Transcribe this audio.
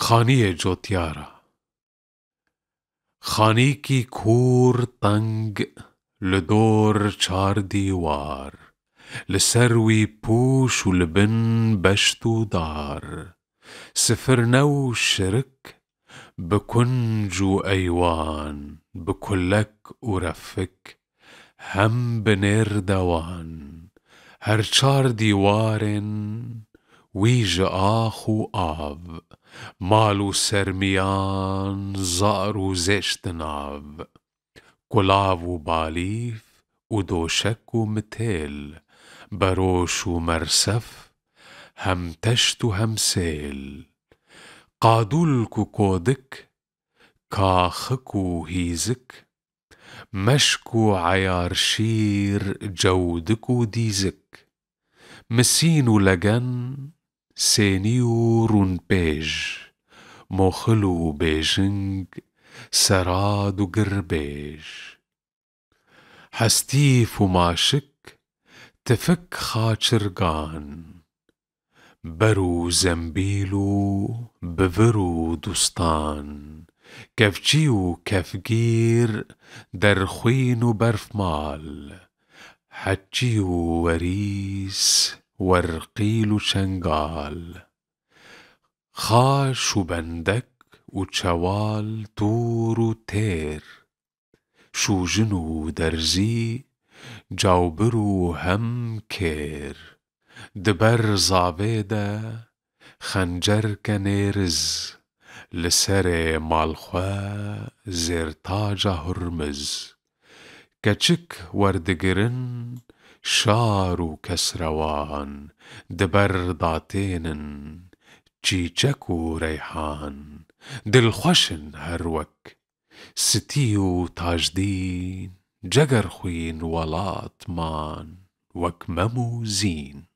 خانیه جوتیارا خانیکی کور تنگ لدور چار دیوار لسروی پوش و لبن بشت و دار سفر نو شرك بكنج وأيوان بكلك ورفك هم بنير دوان هر چار دیوارن ویج آخ و آب مال و سرمیان زار و زشت ناو کلاو و بالیف و دوشک و متل بروش و مرسف هم تشت و هم سيل قادولك و كودك كاخك و هيزك مشك و عيار شير جودك و ديزك مسين و لگن سيني و رون بيج موخل و بيجنگ سراد و قربيج حستيف و ماشك تفك خاچرگان برو زنبيلو بفرو دوستان كفجي و كفگير درخوين و برفمال حجي و وريس ورقيل و چنگال خاش و بندك و چوال تور و تير شوژن و درزي جاوبر و هم كير دبر زاويدا خنجر كنيرز لسر مالخوا زير تاج هرمز كچك وردگرن شار و كسروان دبر داتينن چيچك و ريحان دلخوشن هروك ستي و تاجدين جگر خوين ولات مان وك ممو زين